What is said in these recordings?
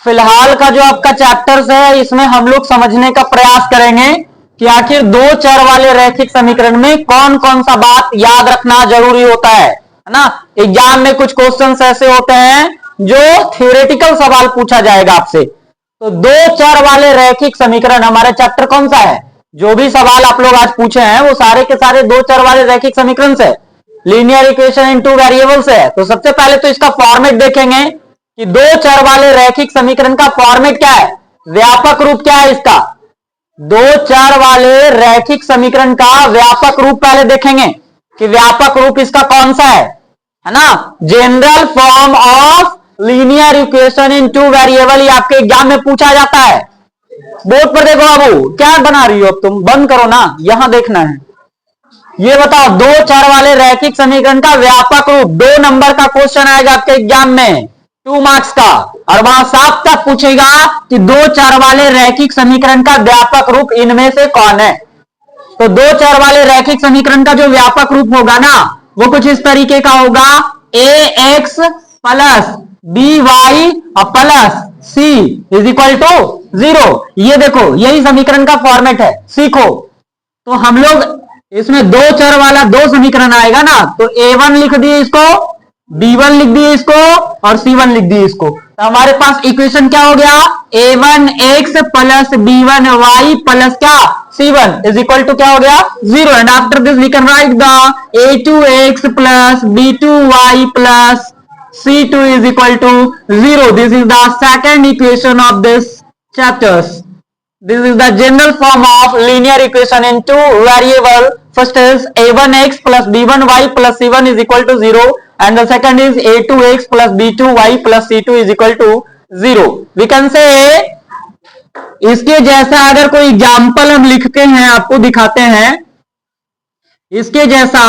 फिलहाल का जो आपका चैप्टर्स है इसमें हम लोग समझने का प्रयास करेंगे कि आखिर दो चर वाले रैखिक समीकरण में कौन कौन सा बात याद रखना जरूरी होता है ना। एग्जाम में कुछ क्वेश्चंस ऐसे होते हैं जो थ्योरेटिकल सवाल पूछा जाएगा आपसे। तो दो चर वाले रैखिक समीकरण हमारा चैप्टर कौन सा है? जो भी सवाल आप लोग आज पूछे हैं वो सारे के सारे दो चर वाले रैखिक समीकरण से, linear equation in two variables है। तो सबसे पहले तो इसका फॉर्मेट देखेंगे कि दो चर वाले रैखिक समीकरण का फॉर्मेट क्या है, व्यापक रूप क्या है इसका। दो चर वाले रैखिक समीकरण का व्यापक रूप पहले देखेंगे कि व्यापक रूप इसका कौन सा है ना। General form of linear equation in two variable, ये आपके एग्जाम में पूछा जाता है। बोर्ड पर देखो बाबू, क्या बना रही हो अब तुम, बंद करो ना, यहां देखना है। ये बताओ दो चर वाले रैखिक समीकरण का व्यापक रूप, 2 नंबर का क्वेश्चन आएगा आपके एग्जाम में 2 मार्क्स का, और वहां साफ तक पूछेगा कि दो चर वाले रैखिक समीकरण का व्यापक रूप इनमें से कौन है। तो दो चर वाले रैखिक समीकरण का जो व्यापक रूप होगा ना वो कुछ इस तरीके का होगा, ax plus by plus c is equal to 0। ये देखो यही समीकरण का फॉर्मेट है, सीखो। तो हम लोग इसमें दो चर वाला दो समीकरण आएगा ना, तो a1 लिख दिए इसको, b1 लिख दिए इसको और c1 लिख दिए इसको। तो हमारे पास इक्वेशन क्या हो गया, a1x प्लस b1y प्लस क्या c1 इज इक्वल टू क्या हो गया 0। And after this we can write the a2x plus b2y plus c2 is equal to 0. This is the second equation of this chapters. This is the general form of linear equation in two variable. First is a1x plus b1y plus c1 is equal to 0, and the second is a2x plus b2y plus c2 is equal to 0. We can say इसके जैसा अगर कोई example हम लिखते हैं, आपको दिखाते हैं इसके जैसा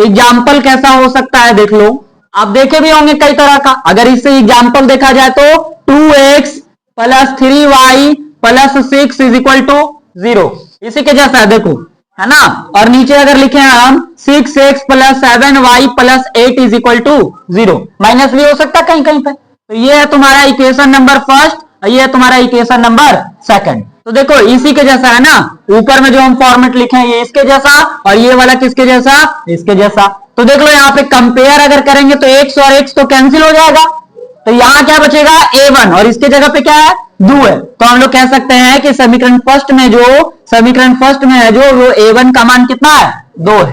एग्जाम्पल कैसा हो सकता है, देख लो। आप देखे भी होंगे कई तरह का। अगर इससे एग्जाम्पल देखा जाए तो 2x plus 3y plus 6 is equal to 0, इसी के जैसा है, देखो है ना। और नीचे अगर लिखे हम 6x plus 7y plus 8 is equal to 0, minus भी हो सकता है कहीं कहीं पे। तो ये है तुम्हारा इक्वेशन नंबर फर्स्ट और ये है तुम्हारा इक्वेशन नंबर सेकंड। तो देखो इसी के जैसा है ना, ऊपर में जो हम फॉर्मेट लिखे हैं ये इसके जैसा और ये वाला किसके जैसा, इसके जैसा। तो देख लो यहाँ पे कंपेयर अगर करेंगे तो x और x तो कैंसिल हो जाएगा, तो यहाँ क्या बचेगा a1 और इसके जगह पे क्या है 2 है। तो हम लोग कह सकते हैं कि समीकरण फर्स्ट में है जो वो a1 का मान कितना है 2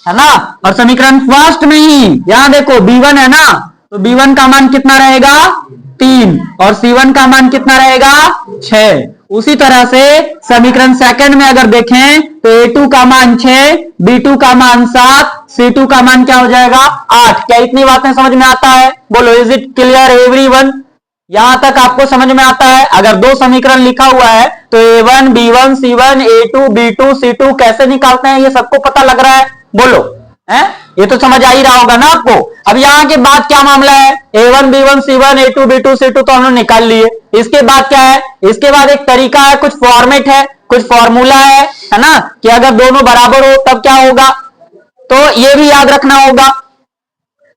है ना। और समीकरण फर्स्ट में ही यहाँ देखो b1 है ना, तो b1 का मान कितना रहेगा 3 और c1 का मान कितना रहेगा 6। उसी तरह से समीकरण सेकंड में अगर देखें तो a2 का मान 6, b2 का मान 7, c2 का मान क्या हो जाएगा 8। क्या इतनी बातें समझ में आता है? बोलो, इज इट क्लियर एवरीवन? यहां तक आपको समझ में आता है? अगर दो समीकरण लिखा हुआ है तो a1 b1 c1 a2 b2 c2 कैसे निकालते हैं ये सबको पता लग रहा है? बोलो, है? ये तो समझ आ ही रहा होगा ना आपको। अब यहाँ के बाद क्या मामला है, a1 b1 c1 a2 b2 c2 तो हमने निकाल लिए। इसके बाद क्या है, इसके बाद एक तरीका है, कुछ फॉर्मेट है, कुछ फॉर्मूला है ना, कि अगर दोनों बराबर हो तब क्या होगा, तो ये भी याद रखना होगा।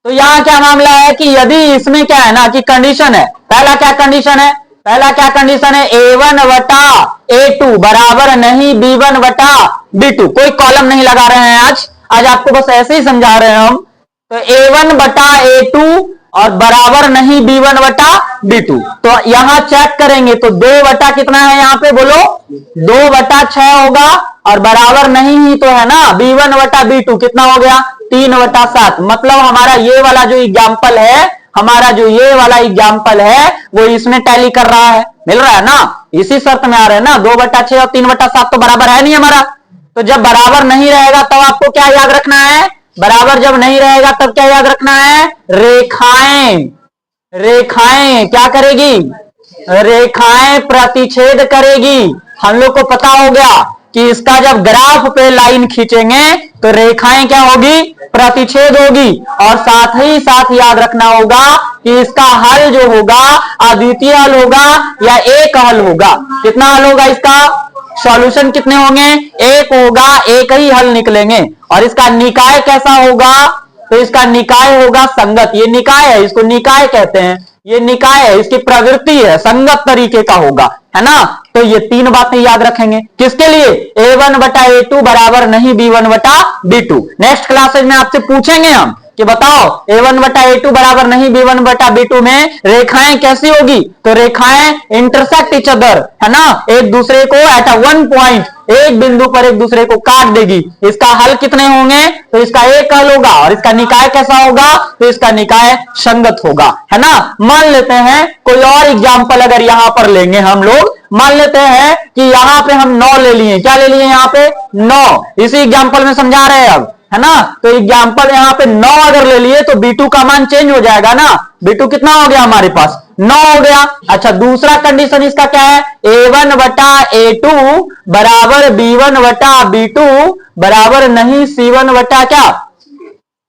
तो यहाँ क्या मामला है कि यदि इसमें क्या है ना कि कंडीशन है, पहला क्या कंडीशन है, a1 वटा a2 बराबर नहीं b1 वटा b2। कोई कॉलम नहीं लगा रहे हैं आज आपको बस ऐसे ही समझा रहे हैं हम। तो a1 बटा a2 और बराबर नहीं b1 वटा b2। तो यहां चेक करेंगे तो 2 वटा कितना है, यहाँ पे बोलो 2 वटा 6 होगा और बराबर नहीं ही तो है ना b1 वटा b2 कितना हो गया 3 वटा 7। मतलब हमारा ये वाला जो एग्जाम्पल है वो इसमें टैली कर रहा है, मिल रहा है ना, इसी शर्त में आ रहा है ना। 2 वटा 6 और 3 वटा 7 तो बराबर है नहीं हमारा। तो जब बराबर नहीं रहेगा तब आपको क्या याद रखना है, बराबर जब नहीं रहेगा तब क्या याद रखना है, रेखाएं क्या करेगी, रेखाएं प्रतिच्छेद करेगी। हम लोग को पता हो गया कि इसका जब ग्राफ पे लाइन खींचेंगे तो रेखाएं क्या होगी, प्रतिच्छेद होगी। और साथ ही साथ याद रखना होगा कि इसका हल जो होगा अद्वितीय हल होगा या एक हल होगा। कितना हल होगा इसका, सॉल्यूशन कितने होंगे, एक होगा, एक ही हल निकलेंगे। और इसका निकाय कैसा होगा, तो इसका निकाय होगा संगत। ये निकाय है, इसको निकाय कहते हैं। ये निकाय है, इसकी प्रवृत्ति है, संगत तरीके का होगा, है ना। तो ये तीन बातें याद रखेंगे किसके लिए, A1 बटा A2 बराबर नहीं B1 बटा B2। नेक्स्ट क्लासेज में आपसे पूछेंगे हम कि बताओ A1 बटा A2 बराबर नहीं B1 बटा B2 में रेखाएं कैसी होगी, तो रेखाएं इंटरसेक्ट इच अदर, है ना, एक दूसरे को एट अ वन पॉइंट, एक बिंदु पर एक दूसरे को काट देगी। इसका हल कितने होंगे, तो इसका एक हल होगा, और इसका निकाय कैसा होगा, तो इसका निकाय संगत होगा, है ना। मान लेते हैं कोई और एग्जाम्पल अगर यहां पर लेंगे हम लोग, मान लेते हैं कि यहां पे हम 9 ले लिए, क्या ले लिए यहां पे 9, इसी एग्जाम्पल में समझा रहे हैं अब, है ना। तो एग्जाम्पल यहां पे 9 अगर ले लिए तो B2 का मान चेंज हो जाएगा ना, B2 कितना हो गया हमारे पास 9 हो गया। अच्छा दूसरा कंडीशन इसका क्या है, A1 बटा A2 बराबर B1 बटा B2 बराबर नहीं C1 बटा क्या,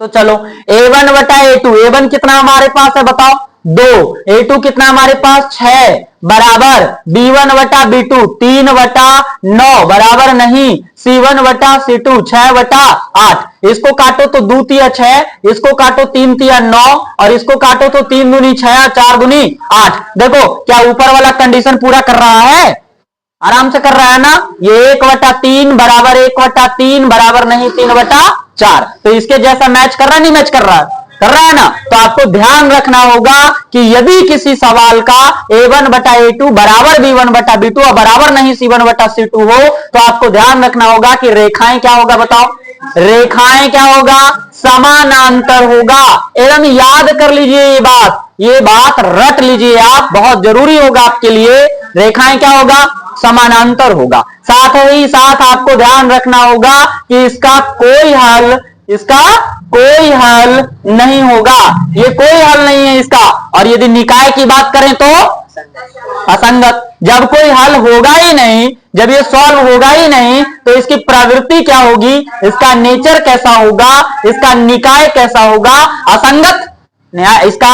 तो चलो A1 बटा A2, A1 कितना हमारे पास है बताओ 2, A2 कितना हमारे पास 6 बराबर B1 बटा B2 3 बटा 9 बराबर नहीं C1 बटा C2 6 बटा 8। इसको काटो तो 2 तिया 6, इसको काटो 3 तिया 9, और इसको काटो तो 3 दूनी 6 4 दूनी 8। देखो क्या ऊपर वाला कंडीशन पूरा कर रहा है, आराम से कर रहा है ना। ये 1/3 बराबर 1/3 बराबर नहीं 3/4, तो इसके जैसा मैच कर रहा है, नहीं मैच कर रहा है, कर रहा है ना। तो आपको ध्यान रखना होगा कि यदि किसी सवाल का A1 बटा A2 बराबर B1 बटा B2 और बराबर नहीं C1 बटा C2 हो, तो आपको ध्यान रखना होगा कि रेखाएं क्या होगा बताओ, रेखाएं क्या होगा, समानांतर होगा। एकदम याद कर लीजिए ये बात रट लीजिए आप, बहुत जरूरी होगा आपके लिए। रेखाएं क्या होगा, समानांतर होगा। साथ ही साथ आपको ध्यान रखना होगा कि इसका कोई हल नहीं होगा, ये कोई हल नहीं है इसका। और यदि निकाय की बात करें तो असंगत। जब कोई हल होगा ही नहीं, जब ये सॉल्व होगा ही नहीं, तो इसकी प्रवृत्ति क्या होगी, इसका नेचर कैसा होगा, इसका निकाय कैसा होगा, असंगत। इसका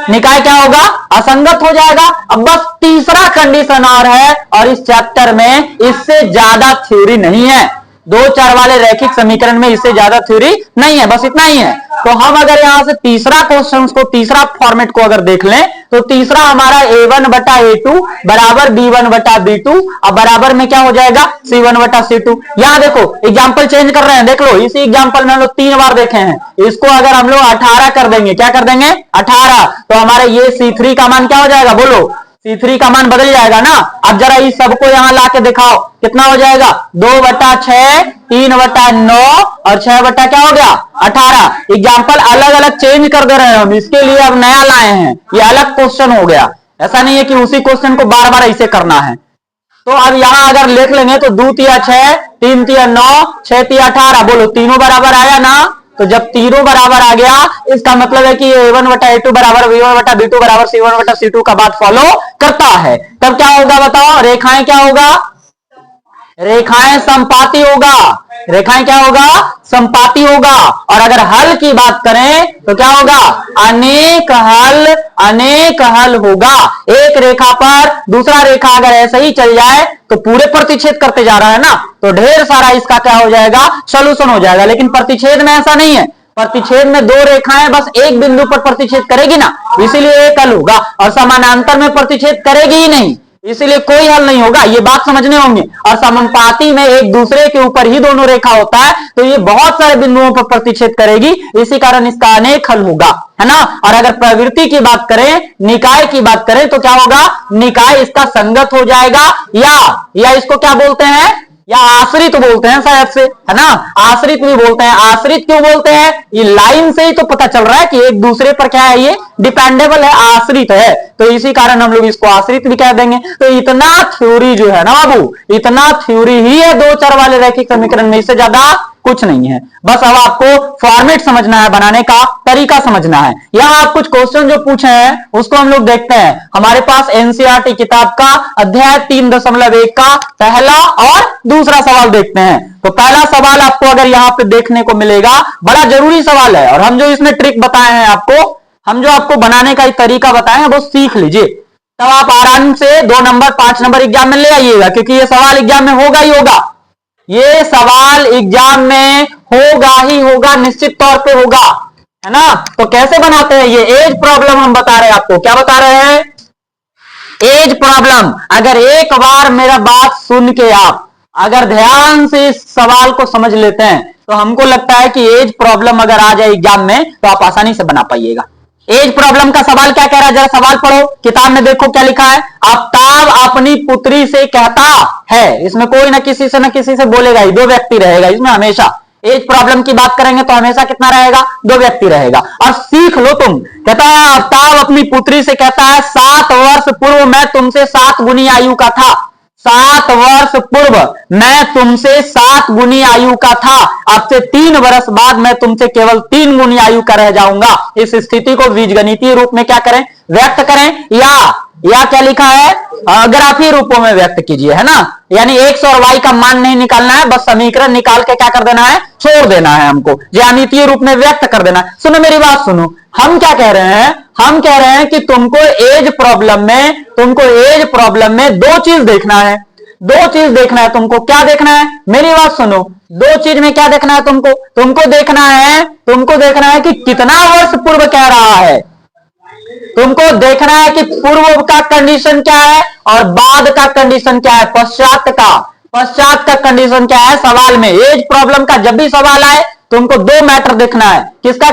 निकाय क्या होगा, असंगत हो जाएगा। अब बस तीसरा कंडीशन और है, और इस चैप्टर में इससे ज्यादा थ्योरी नहीं है। 2 चर वाले रैखिक समीकरण में इससे ज्यादा थ्योरी नहीं है, बस इतना ही है। तो हम अगर यहां से तीसरा क्वेश्चन को, तीसरा फॉर्मेट को अगर देख लें, तो तीसरा हमारा A1 बटा A2 बराबर B1 बटा B2 और बराबर में क्या हो जाएगा C1 बटा C2। यहां देखो एग्जाम्पल चेंज कर रहे हैं, देख लो इसी एग्जाम्पल में हम लोग 3 बार देखे हैं। इसको अगर हम लोग 18 कर देंगे, क्या कर देंगे 18, तो हमारे ये C3 का मान क्या हो जाएगा, बोलो C3 का मान बदल जाएगा ना। अब जरा इस सबको यहां ला के दिखाओ, कितना हो जाएगा 2 बटा 6 3 बटा 9 और 6 बटा क्या हो गया 18। एग्जाम्पल अलग अलग चेंज कर दे रहे हैं हम, इसके लिए अब नया लाए हैं, ये अलग क्वेश्चन हो गया। ऐसा नहीं है कि उसी क्वेश्चन को बार बार ऐसे करना है। तो अब यहां अगर लिख लेंगे तो 2 तिया 6 3 तिया 9 6 तिया 18, बोलो तीनों बराबर आया ना। तो जब तीनों बराबर आ गया, इसका मतलब है कि A1 बटा A2 बराबर B1 बटा B2 बराबर C1 बटा C2 का बात फॉलो करता है। तब क्या होगा बताओ, रेखाएं क्या होगा, रेखाएं संपाती होगा, रेखाएं क्या होगा संपाती होगा। और अगर हल की बात करें तो क्या होगा, अनेक हल होगा। एक रेखा पर दूसरा रेखा अगर ऐसे ही चल जाए तो पूरे प्रतिच्छेद करते जा रहा है ना, तो ढेर सारा इसका क्या हो जाएगा, सॉल्यूशन हो जाएगा। लेकिन प्रतिच्छेद में ऐसा नहीं है, प्रतिच्छेद में 2 रेखाएं बस एक बिंदु पर प्रतिच्छेद करेगी ना, इसीलिए एक हल होगा। और समानांतर में प्रतिच्छेद करेगी ही नहीं, इसीलिए कोई हल नहीं होगा। ये बात समझने होंगे। और समानुपाती में एक दूसरे के ऊपर ही दोनों रेखा होता है, तो ये बहुत सारे बिंदुओं पर प्रतिच्छेद करेगी, इसी कारण इसका अनेक हल होगा, है ना। और अगर प्रवृत्ति की बात करें, निकाय की बात करें, तो क्या होगा, निकाय इसका संगत हो जाएगा, या इसको क्या बोलते हैं, या आश्रित बोलते हैं शायद से, है ना। आश्रित भी बोलते हैं। आश्रित क्यों बोलते हैं, ये लाइन से ही तो पता चल रहा है कि एक दूसरे पर क्या है, ये डिपेंडेबल है, आश्रित है, तो इसी कारण हम लोग इसको आश्रित भी कह देंगे। तो इतना थ्योरी जो है ना बाबू, इतना थ्योरी ही है 2 चर वाले रैखिक समीकरण में, इससे ज्यादा कुछ नहीं है। बस अब आपको फॉर्मेट समझना है, बनाने का तरीका समझना है। यहां आप कुछ क्वेश्चन जो पूछे हैं उसको हम लोग देखते हैं। हमारे पास एनसीईआरटी किताब का अध्याय 3.1 का पहला और दूसरा सवाल देखते हैं। तो पहला सवाल आपको अगर यहाँ पे देखने को मिलेगा, बड़ा जरूरी सवाल है, और हम जो इसमें ट्रिक बताए हैं आपको, हम जो आपको बनाने का एक तरीका बताए हैं वो सीख लीजिए, तब आप आराम से 2 नंबर 5 नंबर एग्जाम में ले आइएगा, क्योंकि ये सवाल एग्जाम में होगा ही होगा, ये सवाल एग्जाम में होगा ही होगा, निश्चित तौर पे होगा, है ना। तो कैसे बनाते हैं, ये एज प्रॉब्लम हम बता रहे हैं आपको। क्या बता रहे हैं, एज प्रॉब्लम। अगर एक बार मेरा बात सुन के आप अगर ध्यान से इस सवाल को समझ लेते हैं तो हमको लगता है कि एज प्रॉब्लम अगर आ जाए एग्जाम में तो आप आसानी से बना पाइएगा। एज प्रॉब्लम का सवाल क्या कह रहा है, जरा सवाल पढ़ो किताब में, देखो क्या लिखा है। आफ्ताब अपनी पुत्री से कहता है, इसमें कोई ना किसी से बोलेगा ही, दो व्यक्ति रहेगा इसमें हमेशा। एज प्रॉब्लम की बात करेंगे तो हमेशा कितना रहेगा, दो व्यक्ति रहेगा। और सीख लो तुम, कहता है आफ्ताब अपनी पुत्री से कहता है 7 वर्ष पूर्व मैं तुमसे 7 गुनी आयु का था। 7 वर्ष पूर्व मैं तुमसे 7 गुनी आयु का था, अब से 3 वर्ष बाद मैं तुमसे केवल 3 गुनी आयु का रह जाऊंगा। इस स्थिति को बीजगणितीय रूप में क्या करें, व्यक्त करें, या क्या लिखा है, ग्राफीय रूपों में व्यक्त कीजिए, है ना। यानी एक्स और वाई का मान नहीं निकालना है, बस समीकरण निकाल के क्या कर देना है, छोड़ देना है हमको, ज्यामितीय रूप में व्यक्त कर देना है। सुनो मेरी बात सुनो, हम क्या कह रहे हैं, हम कह रहे हैं कि तुमको एज प्रॉब्लम में दो चीज देखना है, दो चीज देखना है तुमको। क्या देखना है, मेरी बात सुनो, दो चीज में क्या देखना है तुमको देखना है कि कितना वर्ष पूर्व कह रहा है, तुमको देखना है कि पूर्व का कंडीशन क्या है और बाद का कंडीशन क्या है, पश्चात का कंडीशन क्या है। सवाल में एज प्रॉब्लम का जब भी सवाल आए तुमको दो मैटर देखना है, किसका,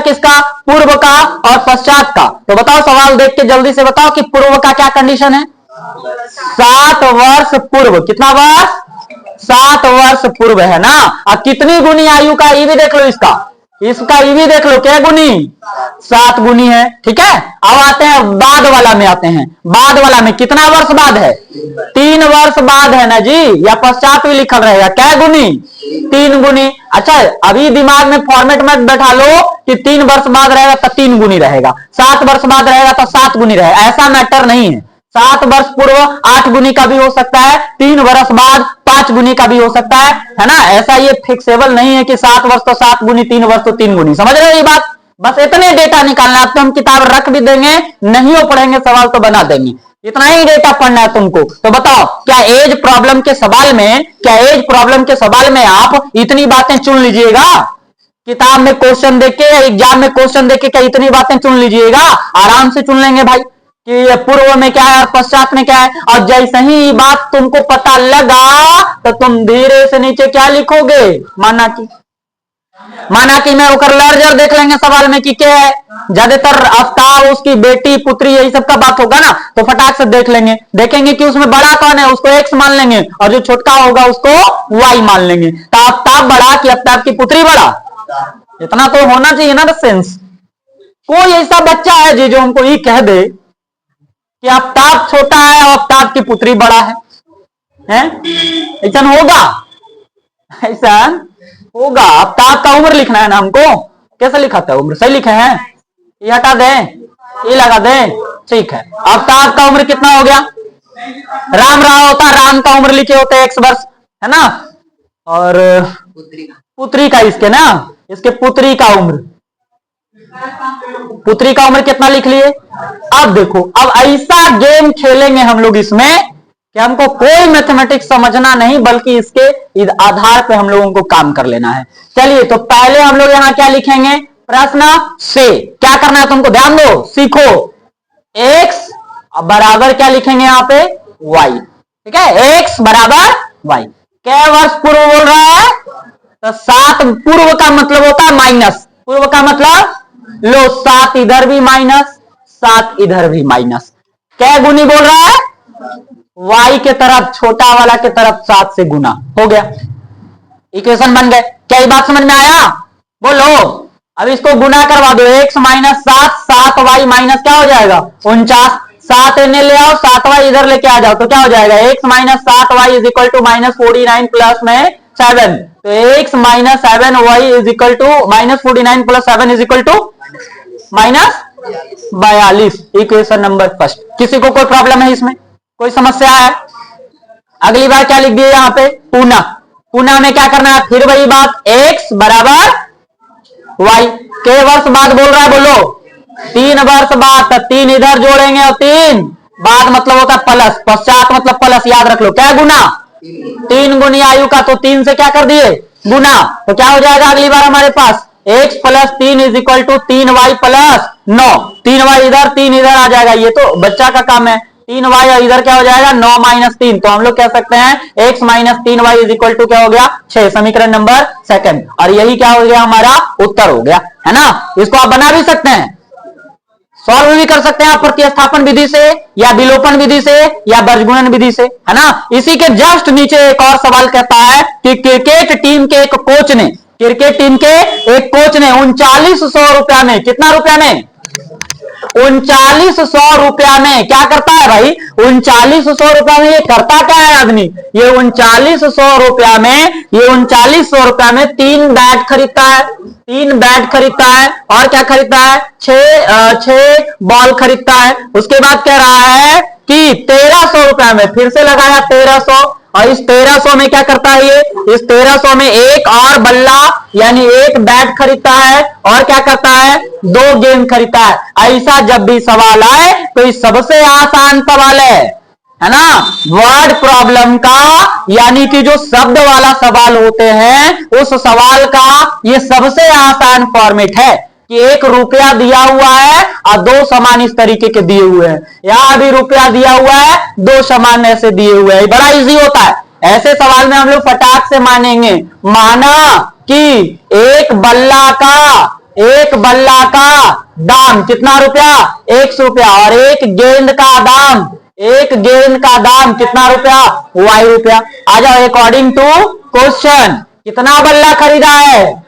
पूर्व का और पश्चात का। तो बताओ, सवाल देख के जल्दी से बताओ कि पूर्व का क्या कंडीशन है, 7 वर्ष पूर्व। कितना वर्ष, 7 वर्ष पूर्व, है ना। अब कितनी गुनी आयु का, ये भी देख लो, इसका ये भी देख लो, क्या गुनी, 7 गुनी है, ठीक है। अब आते हैं बाद वाला में, बाद वाला में कितना वर्ष बाद है, 3 वर्ष बाद है ना जी, या पश्चात भी लिखल रहेगा, क्या गुनी, 3 गुनी। अच्छा, अभी दिमाग में फॉर्मेट में बैठा लो कि 3 वर्ष बाद रहेगा तो 3 गुनी रहेगा, 7 वर्ष बाद रहेगा तो 7 गुनी रहेगा, ऐसा मैटर नहीं है। 7 वर्ष पूर्व 8 गुनी का भी हो सकता है, 3 वर्ष बाद 5 गुनी का भी हो सकता है ना। ऐसा ये फिक्सेबल नहीं है कि 7 वर्ष तो 7 गुनी, 3 वर्ष तो 3 गुनी। समझ रहे हो ये बात, बस इतने डेटा निकालना है। अब तो हम किताब रख भी देंगे, नहीं हो पढ़ेंगे सवाल तो बना देंगे, इतना ही डेटा पढ़ना है तुमको। तो बताओ, क्या एज प्रॉब्लम के सवाल में आप इतनी बातें चुन लीजिएगा, किताब में क्वेश्चन देके या एग्जाम में क्वेश्चन देके क्या इतनी बातें चुन लीजिएगा, आराम से चुन लेंगे भाई कि पूर्व में क्या है और पश्चात में क्या है। और जैसे ही बात तुमको पता लगा तो तुम धीरे से नीचे क्या लिखोगे, माना कि मैं ओकर लर्जर देख लेंगे सवाल में कि क्या है। ज्यादातर आफ्ताब, उसकी बेटी, पुत्री, यही सब का बात होगा ना, तो फटाक से देखेंगे कि उसमें बड़ा कौन है, उसको एक्स मान लेंगे, और जो छोटका होगा उसको वाई मान लेंगे। तो आफ्ताब बड़ा कि आफ्ताब की पुत्री बड़ा, इतना तो होना चाहिए ना सेंस। कोई ऐसा बच्चा है जी जो हमको ये कह दे कि आफ्ताब छोटा है और आफ्ताब की पुत्री बड़ा है, ऐसा होगा। आफ्ताब का उम्र लिखना है ना हमको, कैसे लिखा था उम्र, सही लिखे हैं, ये हटा दें, ये लगा दें, ठीक है। आफ्ताब का उम्र कितना हो गया, राम रहा होता, राम का उम्र लिखे होते 1 वर्ष, है ना। और पुत्री का इसके पुत्री का उम्र कितना लिख लिए। अब देखो, अब ऐसा गेम खेलेंगे हम लोग इसमें कि हमको कोई मैथमेटिक्स समझना नहीं, बल्कि इसके आधार पे हम लोगों को काम कर लेना है। चलिए, तो पहले हम लोग यहां क्या लिखेंगे, प्रश्न से क्या करना है तुमको, ध्यान दो, सीखो। x बराबर क्या लिखेंगे यहाँ पे, y, ठीक है, x बराबर y। क्या वर्ष पूर्व बोल रहा है, तो 7 पूर्व का मतलब होता है माइनस, पूर्व का मतलब लो 7 इधर भी माइनस, 7 इधर भी माइनस। क्या गुनी बोल रहा है, y के तरफ, छोटा वाला के तरफ 7 से गुना, हो गया, इक्वेशन बन गए। क्या ये बात समझ में आया, बोलो। अब इसको गुना करवा दो, x माइनस 7, 7y माइनस क्या हो जाएगा 49, 7 इन्हें ले आओ, 7y इधर लेके आ जाओ, तो क्या हो जाएगा, x minus 7y is equal to minus 49 plus में 7। तो x minus 7y is equal to minus 49 plus 7 is equal to minus 42। Equation number first. किसी को कोई प्रॉब्लम है इसमें, कोई समस्या है। अगली बार क्या लिख दिए यहाँ पे, पुनः में क्या करना है, फिर वही बात, x बराबर y। के वर्ष बाद बोल रहा है, बोलो 3 वर्ष बाद, तो 3 इधर जोड़ेंगे और 3 बाद मतलब होता है प्लस, पश्चात मतलब प्लस, याद रख लो, क्या गुना, 3 गुनी आयु का, तो 3 से क्या कर दिए गुना, तो क्या हो जाएगा अगली बार हमारे पास x plus 3 is equal to 3y plus 9। 3y इधर 3 इधर आ जाएगा, ये तो बच्चा का काम है। 3y और इधर क्या हो जाएगा 9 माइनस 3, तो हम लोग कह सकते हैं x minus 3y is equal to क्या हो गया 6, समीकरण नंबर सेकंड। और यही क्या हो गया हमारा उत्तर हो गया, है ना। इसको आप बना भी सकते हैं, सॉल्व भी कर सकते हैं आप प्रतिस्थापन विधि से या विलोपन विधि से या बीजगुणन विधि से, है ना। इसी के जस्ट नीचे एक और सवाल कहता है कि क्रिकेट टीम के एक कोच ने 3900 रुपया में, कितना रुपया में 3900 रुपया में क्या करता है भाई, 3900 रुपया में ये करता क्या है आदमी, ये 3900 रुपया में 3 बैट खरीदता है, 3 बैट खरीदता है और क्या खरीदता है 6 बॉल खरीदता है। उसके बाद कह रहा है कि 1300 रुपया में, फिर से लगाया 1300, और इस 1300 में क्या करता है ये, इस 1300 में एक और बल्ला यानी एक बैट खरीदता है और क्या करता है 2 गेंद खरीदता है। ऐसा जब भी सवाल आए तो ये सबसे आसान सवाल है ना। वर्ड प्रॉब्लम का यानी कि जो शब्द वाला सवाल होते हैं उस सवाल का ये सबसे आसान फॉर्मेट है कि 1 रुपया दिया हुआ है और 2 सामान इस तरीके के दिए हुए हैं, यहां भी रुपया दिया हुआ है 2 सामान ऐसे दिए हुए हैं, बड़ा इजी होता है। ऐसे सवाल में हम लोग फटाक से मानेंगे, माना कि एक बल्ला का दाम कितना रुपया 100 रुपया और एक गेंद का दाम कितना रुपया y रुपया। आ जाओ अकॉर्डिंग टू क्वेश्चन, कितना बल्ला खरीदा है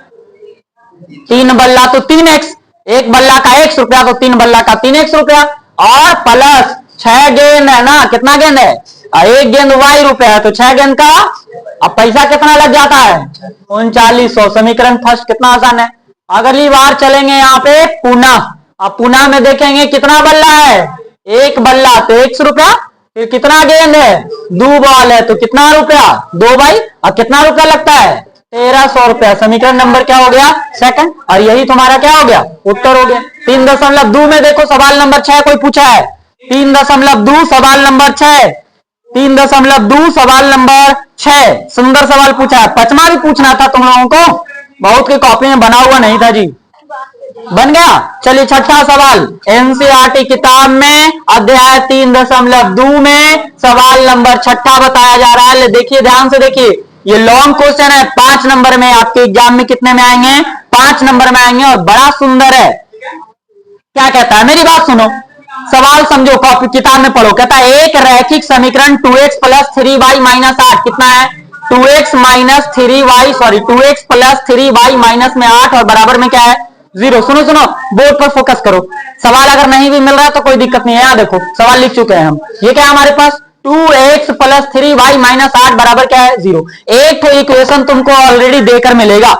3 बल्ला तो 3x, एक बल्ला का 100 रुपया तो 3 बल्ला का 3x रुपया और प्लस 6 गेंद है ना, कितना गेंद है और एक गेंद y रुपया है तो 6 गेंद का अब पैसा कितना लग जाता है 3900। समीकरण फर्स्ट कितना आसान है। अगली बार चलेंगे यहाँ पे पुणे, अब पुणे में देखेंगे कितना बल्ला है, एक बल्ला तो 100 रुपया, फिर कितना गेंद है 2 बॉल है तो कितना रुपया 2 भाई, और कितना रुपया लगता है 1300 रुपया। समीकरण नंबर क्या हो गया सेकंड, और यही तुम्हारा क्या हो गया उत्तर हो गया। 3.2 में देखो सवाल नंबर 6 कोई पूछा है, 3.2 सवाल नंबर 6, 3.2 सवाल नंबर 6 सुंदर सवाल पूछा है। 5वां भी पूछना था तुम लोगों को, बहुत की कॉपी में बना हुआ नहीं था जी, बन गया। चलिए 6ठा सवाल, एनसीईआरटी किताब में अध्याय 3.2 में सवाल नंबर 6ठा बताया जा रहा है। देखिए ध्यान से देखिए, ये लॉन्ग क्वेश्चन है, 5 नंबर में आपके एग्जाम में कितने में आएंगे 5 नंबर में आएंगे और बड़ा सुंदर है। क्या कहता है मेरी बात सुनो, सवाल समझो, कॉपी किताब में पढ़ो। कहता है एक रैखिक समीकरण 2x प्लस 3y माइनस 8 कितना है 2x minus 3y, sorry 2x plus 3y minus में 8 और बराबर में क्या है 0। सुनो बोर्ड पर फोकस करो, सवाल अगर नहीं भी मिल रहा तो कोई दिक्कत नहीं है, यहाँ देखो सवाल लिख चुके हैं हम। ये क्या है हमारे पास 2x प्लस 3y माइनस 8 बराबर क्या है 0। एक इक्वेशन तुमको ऑलरेडी देकर मिलेगा,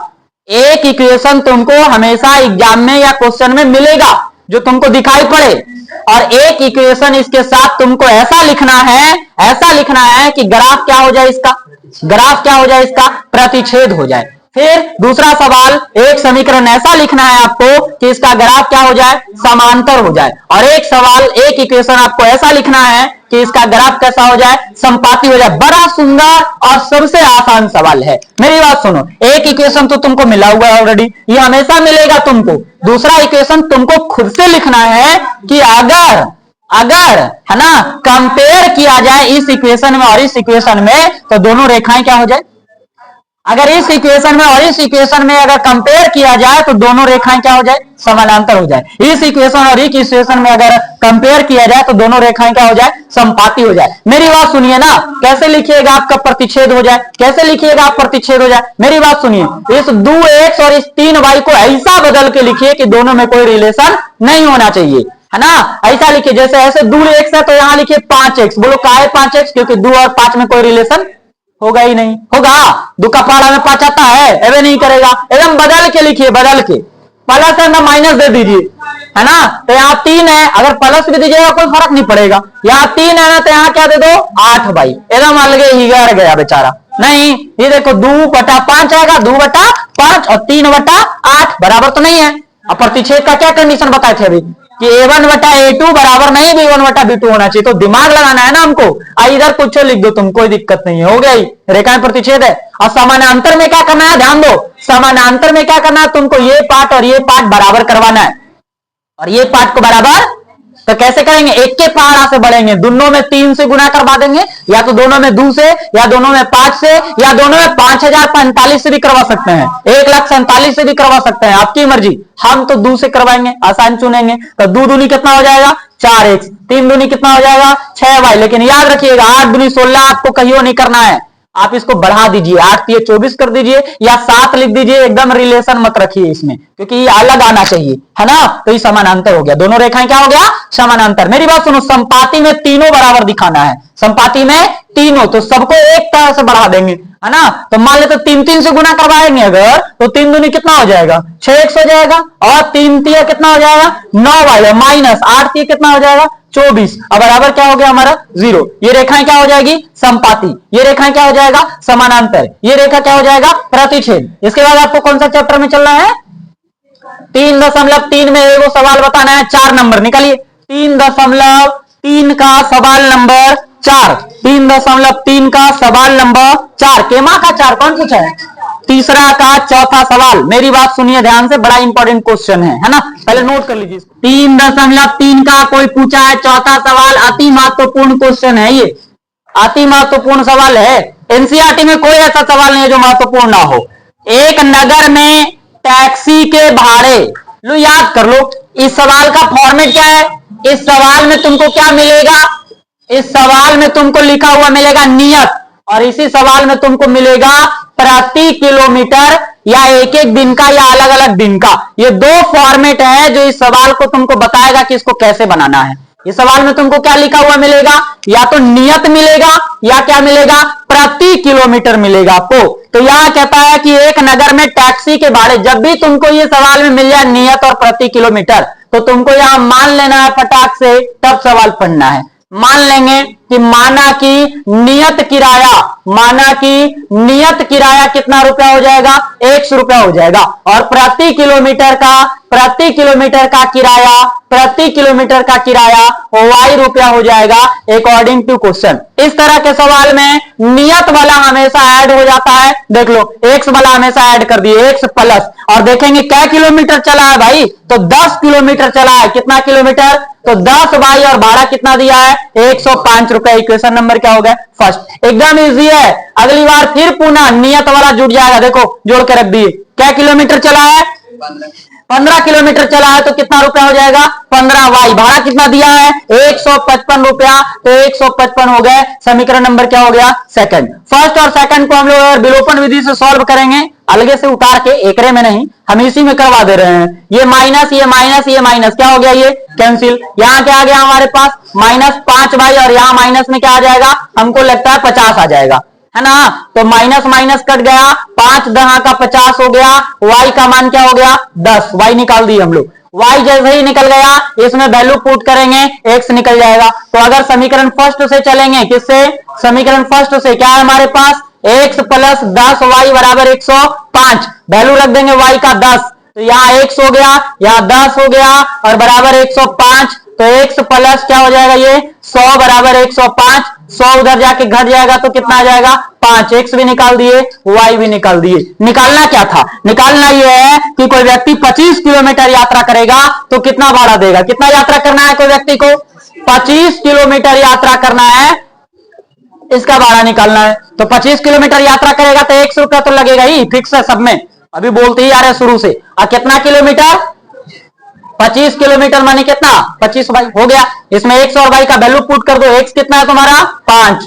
एक इक्वेशन तुमको हमेशा एग्जाम में या क्वेश्चन में मिलेगा जो तुमको दिखाई पड़े, और एक इक्वेशन इसके साथ तुमको ऐसा लिखना है कि ग्राफ क्या हो जाए इसका प्रतिच्छेद हो जाए। फिर दूसरा सवाल, एक समीकरण ऐसा लिखना है आपको कि इसका ग्राफ क्या हो जाए समांतर हो जाए, और एक सवाल एक इक्वेशन आपको ऐसा लिखना है कि इसका ग्राफ कैसा हो जाए संपाती हो जाए। बड़ा सुंदर और सबसे आसान सवाल है। मेरी बात सुनो, एक इक्वेशन तो तुमको मिला हुआ है ऑलरेडी, ये हमेशा मिलेगा तुमको। दूसरा इक्वेशन तुमको खुद से लिखना है कि अगर है ना कंपेयर किया जाए इस इक्वेशन में और इस इक्वेशन में तो दोनों रेखाएं क्या हो जाए, अगर इस इक्वेशन में और इस इक्वेशन में अगर कंपेयर किया जाए तो दोनों रेखाएं क्या हो जाए समानांतर हो जाए। इस इक्वेशन और इस इक्वेशन में अगर कंपेयर किया जाए तो दोनों रेखाएं क्या हो जाए संपाती हो जाए। मेरी बात सुनिए ना, कैसे लिखिएगा आपका प्रतिच्छेद हो जाए, कैसे लिखिएगा आप प्रतिच्छेद हो जाए। मेरी बात सुनिए, इस 2x और इस 3y को ऐसा बदल के लिखिए कि दोनों में कोई रिलेशन नहीं होना चाहिए, है ना। ऐसा लिखिए जैसे ऐसे 2x है तो यहां लिखिए 5x। बोलो क्या है 5x, क्योंकि 2 और 5 में कोई रिलेशन होगा ही नहीं, होगा 2 का पहाड़ा में 5 आता है, एवे नहीं करेगा। एकदम बदल के लिखिए, बदल के प्लस है ना माइनस दे दीजिए, है ना। तो यहाँ 3 है, अगर प्लस भी दीजिएगा कोई फर्क नहीं पड़ेगा। यहाँ 3 है ना तो यहाँ क्या दे दो 8 भाई, एकदम अलगे ही गया बेचारा। नहीं, ये देखो 2/5 आएगा, 2/5 और 3/8 बराबर तो नहीं है। अब प्रतिच्छेद का क्या कंडीशन बताए थे अभी, कि A1 बटा A2 बराबर नहीं B1 बटा B2 होना चाहिए। तो दिमाग लगाना है ना हमको। इधर कुछ लिख दो तुम, कोई दिक्कत नहीं है, हो गया ही, रेखाएं प्रतिच्छेद है। और समानांतर में क्या करना है, ध्यान दो, समानांतर में क्या करना है, तुमको ये पार्ट और ये पार्ट बराबर करवाना है, और ये पार्ट को बराबर। तो कैसे करेंगे, एक के पहाड़ा से बढ़ेंगे, दोनों में 3 से गुना करवा देंगे, या तो दोनों में 2 से, या दोनों में 5 से, या दोनों में 5045 से भी करवा सकते हैं, 1,47,000 से भी करवा सकते हैं, आपकी मर्जी। हम तो 2 से करवाएंगे, आसान चुनेंगे। तो 2 दूनी कितना हो जाएगा, 4x, 3 दूनी कितना हो जाएगा, 6y। लेकिन याद रखिएगा 8 दूनी 16 आपको कहीं नहीं करना है, आप इसको बढ़ा दीजिए, 8 दिए 24 कर दीजिए, या 7 लिख दीजिए, एकदम रिलेशन मत रखिए इसमें, क्योंकि ये अलग आना चाहिए, है ना। तो ये समानांतर हो गया, दोनों रेखाएं क्या हो गया, समानांतर। मेरी बात सुनो, संपाती में तीनों बराबर दिखाना है, संपाती में तीनों, तो सबको एक तरह से बढ़ा देंगे, है ना। तो मान ले तो 3 से गुना करवाएंगे अगर, तो 3 दूनी कितना हो जाएगा, 6x हो जाएगा, और 3 तिया कितना हो जाएगा, 9y, माइनस 8 तिया कितना हो जाएगा, 24। अब बराबर क्या हो गया हमारा, 0। ये रेखाएं क्या हो जाएगी, संपाती, ये रेखाएं क्या हो जाएगा, समानांतर, ये रेखा क्या हो जाएगा, प्रतिच्छेद। इसके बाद आपको कौन सा चैप्टर में चलना है, 3.3 में एगो सवाल बताना है, 4 नंबर निकालिए। 3.3 का सवाल नंबर 4, 3.3 का सवाल नंबर 4, केमा का 4 कौन पूछा है, तीसरा का चौथा सवाल। मेरी बात सुनिए ध्यान से, बड़ा इंपॉर्टेंट क्वेश्चन है ना, पहले नोट कर लीजिए। 3.3 का कोई पूछा है चौथा सवाल, अति महत्वपूर्ण क्वेश्चन है ये, अति महत्वपूर्ण सवाल है। एनसीईआरटी में कोई ऐसा सवाल नहीं है जो महत्वपूर्ण ना हो। एक नगर में टैक्सी के भाड़े, लो याद कर लो, इस सवाल का फॉर्मेट क्या है, इस सवाल में तुमको क्या मिलेगा, इस सवाल में तुमको लिखा हुआ मिलेगा नियत, और इसी सवाल में तुमको मिलेगा प्रति किलोमीटर, या एक एक दिन का या अलग अलग दिन का। ये 2 फॉर्मेट है जो इस सवाल को तुमको बताएगा कि इसको कैसे बनाना है। इस सवाल में तुमको क्या लिखा हुआ मिलेगा, या तो नियत मिलेगा, या क्या मिलेगा, प्रति किलोमीटर मिलेगा आपको। तो यहां कहता है कि एक नगर में टैक्सी के भाड़े, जब भी तुमको ये सवाल में मिल जाए नियत और प्रति किलोमीटर, तो तुमको यहां मान लेना है फटाक से, तब सवाल पढ़ना है। मान लेंगे कि माना कि नियत किराया, माना कि नियत किराया कितना रुपया हो जाएगा, 100 रुपया हो जाएगा, और प्रति किलोमीटर का किराया, प्रति किलोमीटर का किराया y रुपया हो जाएगा अकॉर्डिंग टू क्वेश्चन। इस तरह के सवाल में नियत वाला हमेशा ऐड हो जाता है, देख लो x वाला हमेशा ऐड कर दिए, x प्लस, और देखेंगे क्या किलोमीटर चला है भाई, तो 10 किलोमीटर चला है, कितना किलोमीटर, तो 10 भाई, और भाड़ा कितना दिया है, 105 रुपए। इक्वेशन नंबर क्या हो गया, फर्स्ट। एकदम इजी है, अगली बार फिर पुनः नियत वाला जुड़ जाएगा, देखो जोड़ के रख दिए, क्या किलोमीटर चला है, 15 किलोमीटर चला है, तो कितना रुपया हो जाएगा, 15y, भाड़ा कितना दिया है, 155 रुपया, तो 155 हो गए। समीकरण नंबर क्या हो गया, सेकंड। फर्स्ट और सेकंड को हम लोग विलोपन विधि से सॉल्व करेंगे, अलगे से उतार के, एकरे में नहीं, हम इसी में करवा दे रहे हैं। ये माइनस, ये माइनस, ये माइनस, क्या हो गया, ये कैंसिल। यहाँ क्या आ गया हमारे पास, -5y, और यहाँ माइनस में क्या आ जाएगा, हमको लगता है 50 आ जाएगा, है ना। तो माइनस माइनस कट गया, 5 10 का 50 हो गया, y का मान क्या हो गया, 10, y निकाल दिए हम लोग। y जैसे ही निकल गया, इसमें वैल्यू पुट करेंगे, x निकल जाएगा। तो अगर समीकरण फर्स्ट से चलेंगे, किससे, समीकरण फर्स्ट से, क्या है हमारे पास, x प्लस 10y बराबर 105, वैल्यू रख देंगे y का 10, तो यहाँ x हो गया, यहाँ 10 हो गया, और बराबर 105, तो x प्लस क्या हो जाएगा, ये 100 बराबर 105, 100 उधर जाके घट जाएगा, तो कितना आ जाएगा, 5, x भी निकाल दिए, y भी निकाल दिए। निकालना क्या था, निकालना ये है कि कोई व्यक्ति 25 किलोमीटर यात्रा करेगा तो कितना भाड़ा देगा, कितना यात्रा करना है कोई व्यक्ति को, 25 किलोमीटर यात्रा करना है, इसका भाड़ा निकालना है। तो 25 किलोमीटर यात्रा करेगा तो 100 रुपया तो लगेगा ही, फिक्स है सब में, अभी बोलते ही आ रहे शुरू से। और कितना किलोमीटर, 25 किलोमीटर माने कितना, 25 भाई हो गया। इसमें x और y का वैल्यू पुट कर दो, x कितना है तुम्हारा 5,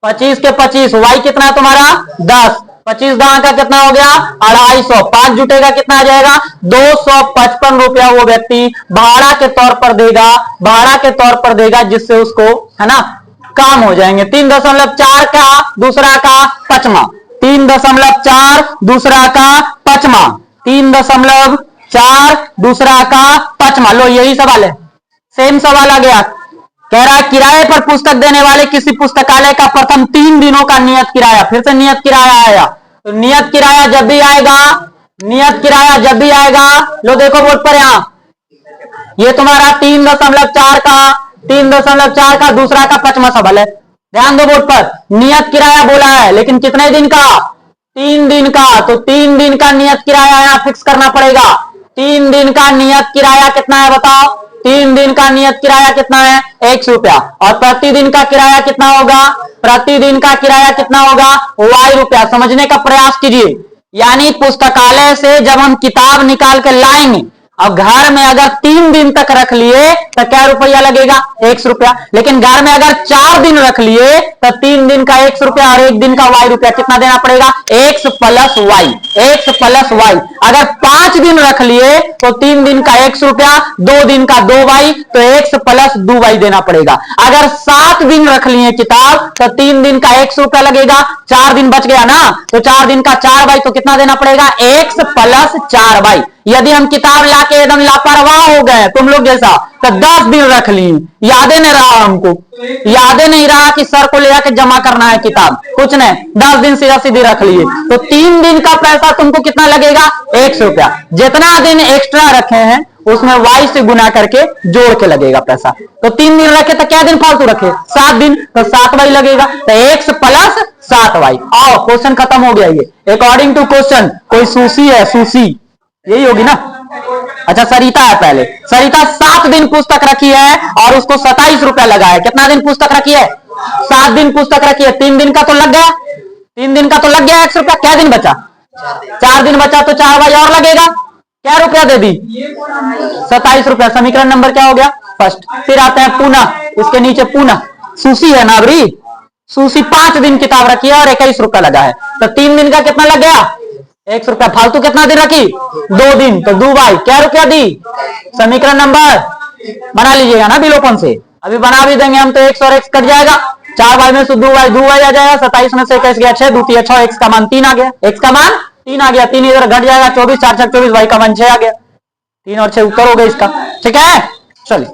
25 के 25, y कितना है तुम्हारा 10, 25 दां का कितना हो गया 250, 5 जुटेगा कितना आ जाएगा 255 रुपया वो व्यक्ति भाड़ा के तौर पर देगा, भाड़ा के तौर पर देगा, जिससे उसको है ना काम हो जाएंगे। 3.4 का दूसरा का पचमा, 3.4 दूसरा का पचमा, 3.4 दूसरा का पचमा। लो यही सवाल है, सेम सवाल आ गया। कह रहा है किराए पर पुस्तक देने वाले किसी पुस्तकालय का प्रथम 3 दिनों का नियत किराया, फिर से नियत किराया आया। तो नियत किराया जब भी आएगा, नियत किराया जब भी आएगा, लो देखो बोर्ड पर यहां ये तुम्हारा 3.4 का 3.4 का दूसरा का 5वां सवाल है। ध्यान दो बोर्ड पर, नियत किराया बोला है लेकिन कितने दिन का? 3 दिन का। तो 3 दिन का नियत किराया यहां फिक्स करना पड़ेगा। 3 दिन का नियत किराया कितना है बताओ? 3 दिन का नियत किराया कितना है? 100 रुपया। और प्रतिदिन का किराया कितना होगा? प्रतिदिन का किराया कितना होगा? y रुपया। समझने का प्रयास कीजिए। यानी पुस्तकालय से जब हम किताब निकाल के लाएंगे और घर में अगर 3 दिन तक रख लिए तो क्या रुपया लगेगा? 100 रुपया। लेकिन घर में अगर 4 दिन रख लिए तो 3 दिन का 100 रुपया और 1 दिन का y रुपया। कितना देना पड़ेगा? x plus y, x plus y। अगर 5 दिन रख लिए तो 3 दिन का 100 रुपया, 2 दिन का 2y, तो x प्लस 2y देना पड़ेगा। अगर 7 दिन रख लिए किताब तो 3 दिन का 100 रुपया लगेगा, 4 दिन बच गया ना, तो 4 दिन का 4y, तो कितना देना पड़ेगा? x plus 4y। यदि हम किताब लाके एकदम लापरवाह हो गए तुम लोग जैसा तो 10 दिन रख ली, यादें नहीं रहा हमको, यादें नहीं रहा कि सर को ले जाके जमा करना है किताब, कुछ नहीं, 10 दिन सीधा सीधी रख लिए तो 3 दिन का पैसा तुमको कितना लगेगा? 100 रुपया। जितना दिन एक्स्ट्रा रखे हैं उसमें y से गुना करके जोड़ के लगेगा पैसा। तो 3 दिन रखे तो क्या दिन फालतू रखे? 7 दिन, तो 7y लगेगा। तो x प्लस 7y। आओ क्वेश्चन खत्म हो गया। ये अकॉर्डिंग टू क्वेश्चन कोई सुशी है, सुशी यही होगी ना। अच्छा सरिता है, पहले सरिता 7 दिन पुस्तक रखी है और उसको 27 रुपया लगा है। कितना दिन पुस्तक रखी है? 7 दिन पुस्तक रखी है। 3 दिन का तो लग गया, 3 दिन का तो लग गया 100 रुपया। क्या दिन बचा? 4 दिन बचा, तो 4y और लगेगा। क्या रुपया दे दी? 27 रुपया। समीकरण नंबर क्या हो गया? फर्स्ट। फिर आते हैं पुनः, इसके नीचे पुनः सुशी है नावरी, सुशी 5 दिन किताब रखी है और 21 रुपया लगा है। तो 3 दिन का कितना लग गया? 100 रुपया। फालतू कितना दिन रखी? 2 दिन, तो 2y। क्या रुपया दी? समीकरण नंबर बना लीजिएगा ना विलोपन से, अभी बना भी देंगे हम तो x और x कट जाएगा। 4y में से 2y, 2y आ जाएगा। 27 में से 21 गया 6, 2 3 6, x का मान 3 आ गया, x का मान 3 आ गया। 3 इधर घट जाएगा, 24 4 6 24, y का मान 6 आ गया। 3 और 6 उत्तर हो गया इसका। ठीक है, चलिए।